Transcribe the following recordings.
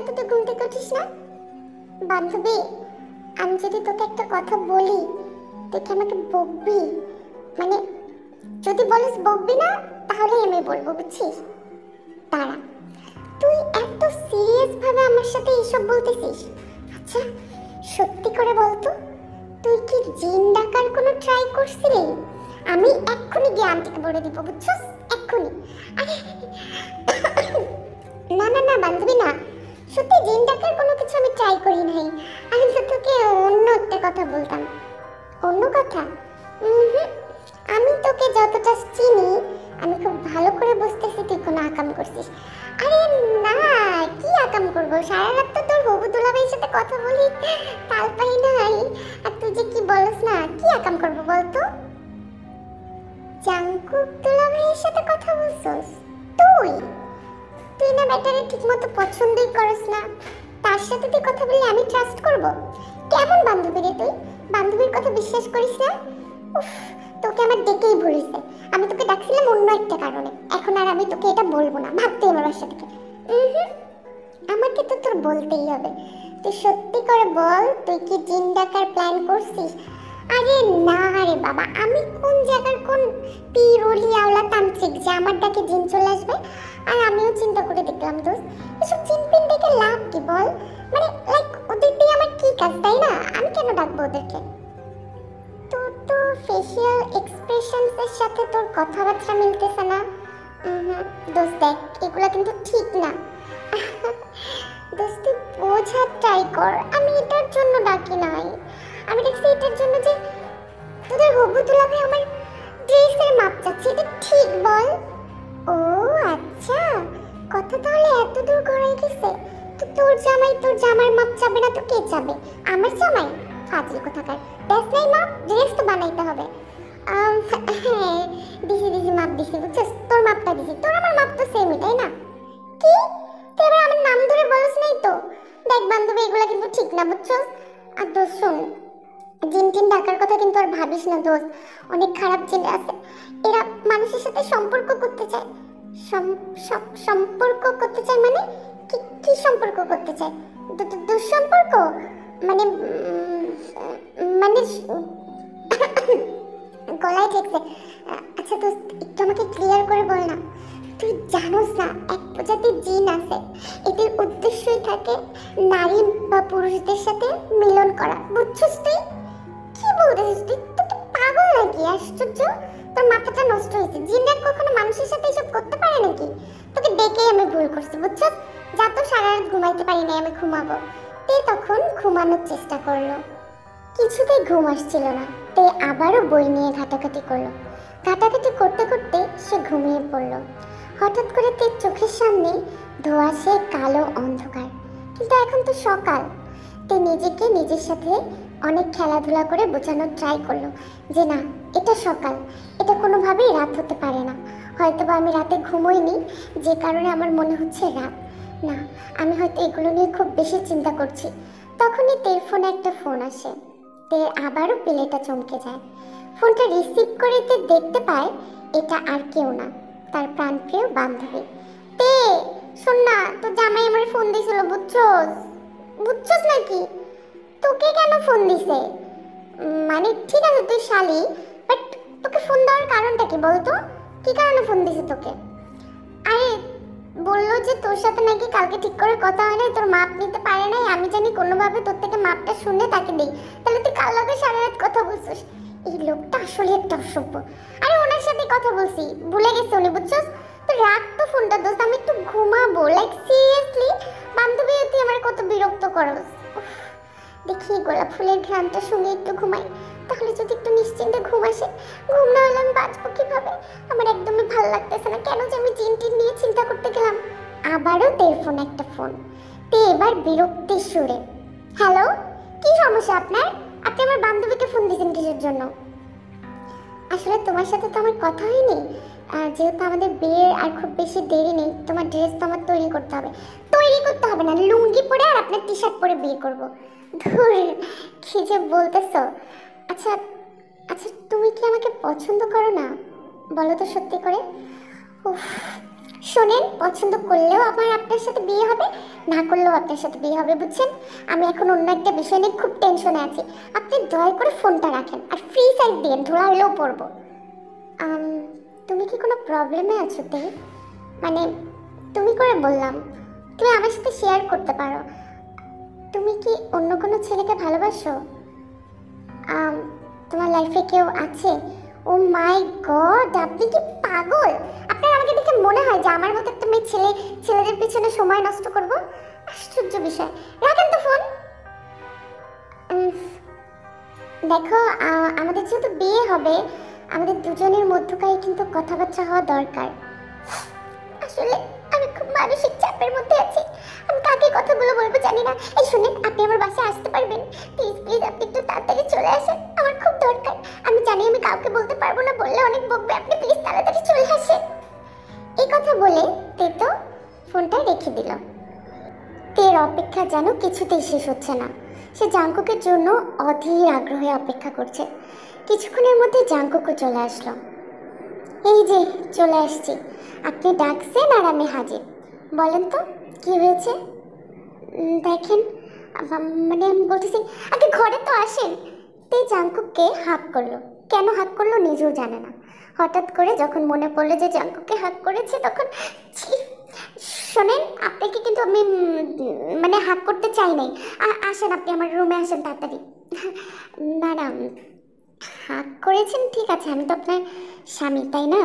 তো তুই ঘুম থেকে উঠিস না? বান্ধবী, আমি যদি তোকে একটা কথা বলি তুই কি আমাকে বকবি? মানে যদি বলিস বকবি না তাহলে আমি বলবো, বুঝছিস? তারা, তুই এত সিরিয়াস ভাবে আমার সাথে এইসব বলতেছিস? আচ্ছা সত্যি করে বলতো, তুই কি জিন ডাকার কোনো ট্রাই করছিলি? আমি এক্ষুনি গিয়ে আন্টিকে বলে দিব, বুঝছস? এক্ষুনি। আরে না না না বান্ধবী না, সত্যি জিন ডাকার কোনো কিছু আমি ট্রাই করি নাই। আমি তো তোকে অন্য একটা কথা বলতাম। অন্য কথা? আমি তোকে যতটা চিনি আমি খুব ভালো করে বুঝতেছি তুই কোনো আকাম করছিস। আরে না, কি আকাম করবো? সারা রাত তো তোর হবু দুলাভাইয়ের সাথে কথা বলি, তাল পাই নাই। আর তুই যে কি বলস না, কি আকাম করবো বলতো? জাঙ্কুক দুলাভাইয়ের সাথে কথা বলছস? তুই তুই না ব্যাটারে ঠিক মতো পছন্দই করস না, তার সাথে তুই কথা বললে আমি ট্রাস্ট করব? কেমন বান্ধবী রে তুই? বান্ধবীর কথা বিশ্বাস করিস না? উফ, তোকে আমার ডেকেই ভুলিছে। আমি তোকে ডাকছিলাম অন্য একটা কারণে, এখন আর আমি তোকে এটা বলবো না, ভাবতে আমার বাসা থেকে। আমাকে তো তোর বলতেই হবে। তুই সত্যি করে বল, তুই কি জিন ডাকার প্ল্যান করছিস? আরে না রে বাবা, আমি কোন জায়গার কোন পীর ওলি আওলা তান্ত্রিক যে আমার ডাকে জিন চলে আসবে? আর আমিও চিন্তা করে দেখলাম দোস্ত, এসব জিন পিন ডেকে লাভ কি বল? মানে লাইক ওদের দিয়ে আমার কি কাজ, তাই না? আমি কেন ডাকবো ওদেরকে? তোর তো ফেশিয়াল এক্সপ্রেশনস এর সাথে তোর কথাবার্তা মিলতেছে না। দোস্ত দেখ, এগুলা কিন্তু ঠিক না। দোস্ত তুই বোঝার ট্রাই কর, আমি এটার জন্য ডাকি নাই। আমি দেখছি এটার জন্য যে তোদের হবু দুলাভাই আমার ড্রেসের মাপ চাচ্ছে, এটা ঠিক বল? ও আচ্ছা, কথা তাহলে এত দূর গড়াই গেছে। তো তোর জামাই তোর জামার মাপ চাবে না তো কে চাবে? আমার জামাই? ফাজিল কোথাকার। দেখ নাই মাপ, ড্রেস তো বানাইতে হবে। হ্যাঁ দিছি দিছি, মাপ দিছি, বুঝছিস? তোর মাপটা দিছি, তোর আমার মাপ তো সেমই, তাই না? কি? তুই এবার আমার নাম ধরে বলিস নাই তো? দেখ বান্ধবী, এগুলা কিন্তু ঠিক না, বুঝছস? আর দোস্ত শোন, জিন টিন ডাকার কথা কিন্তু আর ভাবিস না দোস্ত। অনেক খারাপ জিন আছে, এরা মানুষের সাথে সম্পর্ক করতে চায়। সম্পর্ক করতে চায় মানে কি? কি সম্পর্ক করতে চায়? দুঃসম্পর্ক? মানে মানে গলায় ঠেকছে। আচ্ছা দোস্ত, একটু আমাকে ক্লিয়ার করে বল না। তুই জানোস না, এক প্রজাতির জিন আছে, এদের উদ্দেশ্যই থাকে নারী বা পুরুষদের সাথে মিলন করা, বুঝছিস তুই? কি বলছিস তুই? তুই তো পাগল নাকি? আশ্চর্য, তোর মাথাটা নষ্ট হয়েছে। জিনরা কখনো মানুষের সাথে এসব করতে পারে নাকি? তোকে ডেকেই আমি ভুল করছি, বুঝছিস? যা তো সারা রাত ঘুমাইতে পারি না, আমি ঘুমাবো। তে তখন ঘুমানোর চেষ্টা করলো, কিছুতেই ঘুম আসছিল না। তে আবারও বই নিয়ে ঘাটাঘাটি করলো। ঘাটাঘাটি করতে করতে সে ঘুমিয়ে পড়লো। হঠাৎ করে তে চোখের সামনে ধোঁয়াশে কালো অন্ধকার, কিন্তু এখন তো সকাল। তে নিজেকে নিজের সাথে অনেক খেলাধুলা করে বোঝানোর ট্রাই করলো যে না, এটা সকাল, এটা কোনোভাবেই রাত হতে পারে না। হয়তোবা আমি রাতে ঘুমোইনি, যে কারণে আমার মনে হচ্ছে রাত। না, আমি হয়তো এগুলো নিয়ে খুব বেশি চিন্তা করছি। তখনই তের ফোনে একটা ফোন আসে। তে আবারও পেলেটা চমকে যায়। ফোনটা রিসিভ করে তে দেখতে পায় এটা আর কেউ না, তার প্রাণপ্রিয় বান্ধবী। তে শোন না, তোর জামাই আমার ফোন দিয়েছিল, বুঝছস? বুঝছস নাকি? তোকে কেন ফোন দিছে? মানে ঠিক আছে তুই শালি, বাট তোকে ফোন দেওয়ার কারণটা কি বলতো? কি কারণে ফোন দিছে তোকে? আরে বললো যে তোর সাথে নাকি কালকে ঠিক করে কথা হয় নাই, তোর মাপ নিতে পারে নাই। আমি জানি কোনোভাবে তোর থেকে মাপটা শুনে তাকে দেই। তাহলে তুই কাল লগে সারা রাত কথা বলছিস? এই লোকটা আসলে একটা অসভ্য। আরে ওনার সাথে কথা বলছি, ভুলে গেছে উনি, বুঝছস? তো রাখ তো ফোনটা দোস্ত, আমি একটু ঘুমাবো। লাইক সিরিয়াসলি বান্ধবী, তুই আমার কত বিরক্ত করস। দেখি গোলাপ ফুলের ঘ্রাণটা শুনে একটু ঘুমাই, তাহলে যদি একটু নিশ্চিন্তে ঘুম আসে। ঘুম না হলে আমি বাঁচবো কিভাবে? আমার একদমই ভালো লাগতেছে না, কেন যে আমি জিন টিন নিয়ে চিন্তা করতে গেলাম। আবারও তের ফোন একটা ফোন। তে এবার বিরক্তির সুরে, হ্যালো, কি সমস্যা আপনার? আপনি আমার বান্ধবীকে ফোন দিয়েছেন কিসের জন্য? আসলে তোমার সাথে তো আমার কথা হয়নি। যেহেতু আমাদের বিয়ের আর খুব বেশি দেরি নেই, তোমার ড্রেস তো আমার তৈরি করতে হবে। তৈরি করতে হবে না, লুঙ্গি পরে আর আপনার টি শার্ট পরে বিয়ে করব। ধুর, কি যে বলতেছো। আচ্ছা আচ্ছা, তুমি কি আমাকে পছন্দ করো না? বলো তো সত্যি করে। উফ, শোনেন, পছন্দ করলেও আমার আপনার সাথে বিয়ে হবে, না করলেও আপনার সাথে বিয়ে হবে, বুঝছেন? আমি এখন অন্য একটা বিষয় নিয়ে খুব টেনশনে আছি। আপনি দয়া করে ফোনটা রাখেন আর ফ্রি সাইড দিন, ধোলা হলেও পড়বো। আম, তুমি কি কোনো প্রবলেমে আছো তে? মানে তুমি করে বললাম, তুমি আমার সাথে শেয়ার করতে পারো। তুমি কি অন্য কোনো ছেলেকে ভালোবাসো? আম, তোমার লাইফে কেউ আছে? ও মাই গড, আপনি কি পাগল? আপনার আমাকে দেখে মনে হয় যে আমার মতো একটা মেয়ে ছেলেদের পিছনে সময় নষ্ট করব? আশ্চর্য বিষয়। রাখেন তো ফোন। উম, দেখো, আমাদের যেহেতু বিয়ে হবে, আমাদের দুজনের মধ্যকার কিন্তু কথাবার্তা হওয়া দরকার। আসলে আমি খুব মানসিক চাপের মধ্যে আছি, আমি কাকে কথাগুলো বলবো জানি না। এই শুনেন, আপনি আমার বাসায় আসতে পারবেন? প্লিজ প্লিজ, আপনি একটু তাড়াতাড়ি চলে আসেন, আমার খুব দরকার। আমি জানি আমি কাউকে বলতে পারবো না, বললে অনেক বকবে, আপনি প্লিজ তাড়াতাড়ি চলে আসেন। এই কথা বলে তেতো ফোনটা রেখে দিল। তের অপেক্ষা যেন কিছুতেই শেষ হচ্ছে না। সে জাঙ্কুকের জন্য অধীর আগ্রহে অপেক্ষা করছে। কিছুক্ষণের মধ্যে জাঙ্কুকও চলে আসলো। এই যে চলে আসছি, আপনি ডাকছেন আর আমি হাজির। বলেন তো কি হয়েছে? দেখেন, মানে আমি বলতেছি, আগে ঘরে তো আসেন। তে জাঙ্কুককে হাক করলো। কেন হাক করলো নিজেও জানে না। হঠাৎ করে যখন মনে পড়লো যে জাঙ্কুককে হাক করেছে, তখন ছি! শোনেন, আপনাকে কিন্তু আমি মানে হাক করতে চাই নাই। আসেন, আপনি আমার রুমে আসেন তাড়াতাড়ি। না না, হাক করেছেন ঠিক আছে, আমি তো আপনার স্বামী, তাই না?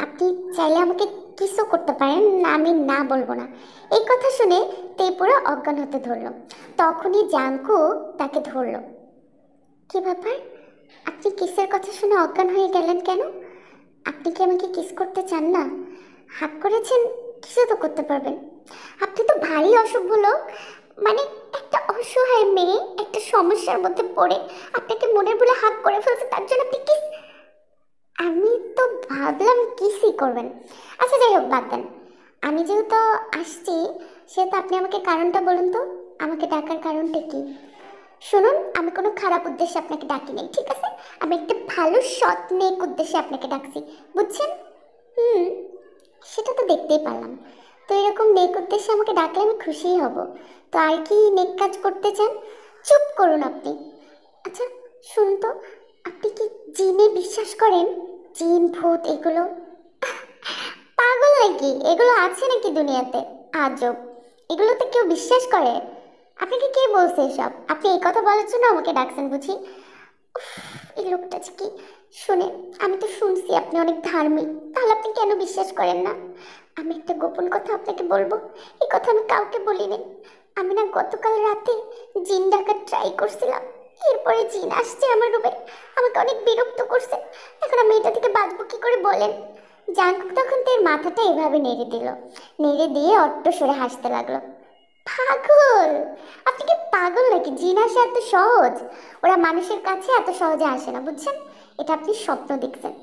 আপনি চাইলে আমাকে কিসও করতে পারেন, আমি না বলবো না। এই কথা শুনে তে পুরো অজ্ঞান হতে ধরলো। তখনই জাঙ্কু তাকে ধরলো। কি ব্যাপার, আপনি কিসের কথা শুনে অজ্ঞান হয়ে গেলেন কেন? আপনি কি আমাকে কিস করতে চান না? হাক করেছেন, কিছু তো করতে পারবেন। আপনি তো ভারী অসভ্য লোক। মানে একটা অসহায় মেয়ে একটা সমস্যার মধ্যে পড়ে আপনাকে মনের বলে হাক করে ফেলছে, তার জন্য আপনি কিস? আমি তো ভাবলাম কিসই করবেন। আচ্ছা যাই হোক, বাদ দেন। আমি যেহেতু আসছি, সেহেতু আপনি আমাকে কারণটা বলুন তো। আমাকে ডাকার কারণটা কি? শুনুন, আমি কোনো খারাপ উদ্দেশ্যে আপনাকে ডাকি নাই, ঠিক আছে? আমি একটা ভালো সৎ নেক উদ্দেশ্যে আপনাকে ডাকছি, বুঝছেন? হুম, সেটা তো দেখতেই পারলাম। তো এরকম নেক উদ্দেশ্যে আমাকে ডাকলে আমি খুশিই হব। তো আর কি নেক কাজ করতে চান? চুপ করুন আপনি। আচ্ছা শুনুন তো, আপনি কি জিনে বিশ্বাস করেন? জিন ভূত এগুলো? পাগল নাকি? এগুলো আছে নাকি দুনিয়াতে? আজব, এগুলোতে কেউ বিশ্বাস করে? আপনাকে কে বলছে এসব? আপনি এই কথা বলার জন্য আমাকে ডাকছেন বুঝি? উফ, এই লোকটা যে কি! শুনে, আমি তো শুনছি আপনি অনেক ধার্মিক, তাহলে আপনি কেন বিশ্বাস করেন না? আমি একটা গোপন কথা আপনাকে বলবো। এই কথা আমি কাউকে বলিনি। আমি না গতকাল রাতে জিন ডাকার ট্রাই করছিলাম। এরপরে জিন আসছে আমার রুমে, আমাকে অনেক বিরক্ত করছে। এখন আমি এটা থেকে বাঁচবো কি করে বলেন? জাঙ্কুক তখন তার মাথাটা এভাবে নেড়ে দিল। নেড়ে দিয়ে অট্ট সরে হাসতে লাগলো। পাগল! আপনি কি পাগল নাকি? জিন আসা এত সহজ? ওরা মানুষের কাছে এত সহজে আসে না, বুঝছেন? এটা আপনি স্বপ্ন দেখছেন।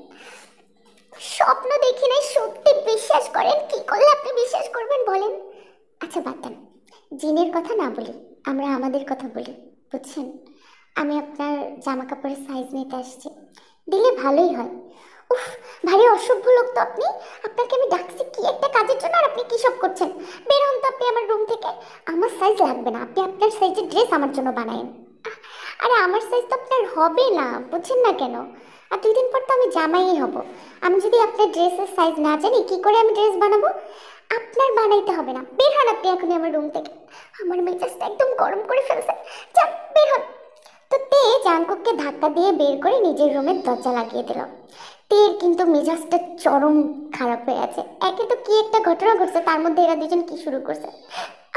স্বপ্ন দেখি নাই, সত্যি বিশ্বাস করেন? কি করলে আপনি বিশ্বাস করবেন বলেন? আচ্ছা বাদ দেন, জিনের কথা না বলি, আমরা আমাদের কথা বলি, বুঝছেন? আমি আপনার জামা কাপড়ের সাইজ নিতে আসছি, দিলে ভালোই হয়। উফ, ভারী অসভ্য লোক তো আপনি। আপনাকে আমি ডাকছি কি একটা কাজের জন্য, আর আপনি কি সব করছেন? বের হন তো আপনি আমার রুম থেকে। আমার সাইজ লাগবে না, আপনি আপনার সাইজের ড্রেস আমার জন্য বানায়েন। আরে আমার সাইজ তো আপনার হবে না, বুঝছেন না কেন? আর 2 দিন পর তো আমি জামাই হব। আমি যদি আপনার ড্রেসের সাইজ না জানি, কি করে আমি ড্রেস বানাবো? আপনার বানাইতে হবে না, বের হন আপনি এখনই আমার রুম থেকে। আমার মেজাজটা একদম গরম করে ফেলছে। যান, বের হন। তো তে জাঙ্কুককে ধাক্কা দিয়ে বের করে নিজের রুমের দরজা লাগিয়ে দিল। তের কিন্তু মেজাজটা চরম খারাপ হয়ে আছে। একে তো কি একটা ঘটনা ঘটছে, তার মধ্যে এরা দুজন কি শুরু করছে।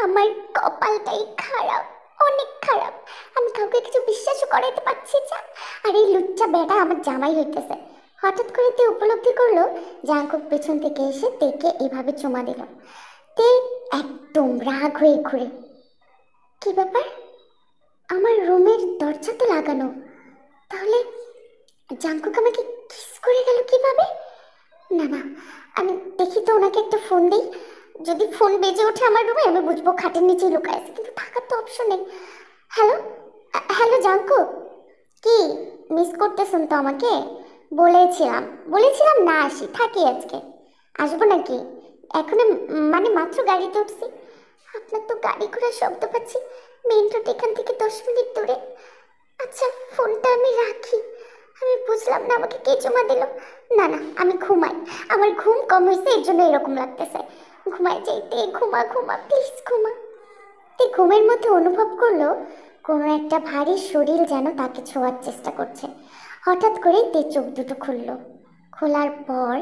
আমার কপালটাই খারাপ, অনেক খারাপ। আমি কাউকে কিছু বিশ্বাসও করাইতে পারছি না, আর এই লুচ্চা বেটা আমার জামাই হইতেছে। হঠাৎ করে তে উপলব্ধি করলো জাঙ্কুক পেছন থেকে এসে তেকে এভাবে চুমা দিল। তে একদম রাগ হয়ে ঘুরে। কি ব্যাপার, আমার রুমের দরজা তো লাগানো, তাহলে জাঙ্কুক আমাকে কিস করে গেল কিভাবে? না না, আমি দেখি তো ওনাকে একটা ফোন দিই। যদি ফোন বেজে ওঠে আমার রুমে, আমি বুঝবো খাটের নিচেই লুকায় আছে, কিন্তু থাকার তো অপশন নেই। Hello, hello Jungkook. কি মিস করতেছেন তো আমাকে? বলেছিলাম বলেছিলাম না আসি, থাকি আজকে। আসবো নাকি? এখন মানে মাত্র গাড়িতে উঠছি। আপনার তো গাড়ি ঘোড়ার শব্দ পাচ্ছি, মেইন রোড এখান থেকে 10 মিনিট দূরে। আচ্ছা, ফোনটা আমি রাখি। আমি বুঝলাম না আমাকে কে চুমা দিল। না না, আমি ঘুমাই। আমার ঘুম কম হয়েছে, এর জন্য এরকম লাগতেছে। ঘুমাই যাইতে, ঘুমা ঘুমা, প্লিজ ঘুমা। তে ঘুমের মধ্যে অনুভব করলো কোনো একটা ভারী শরীর যেন তাকে ছোঁয়ার চেষ্টা করছে। হঠাৎ করে তে চোখ দুটো খুলল। খোলার পর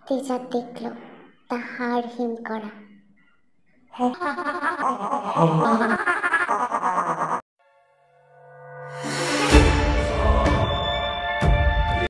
তেজা দেখল তা হাড় হিম করা।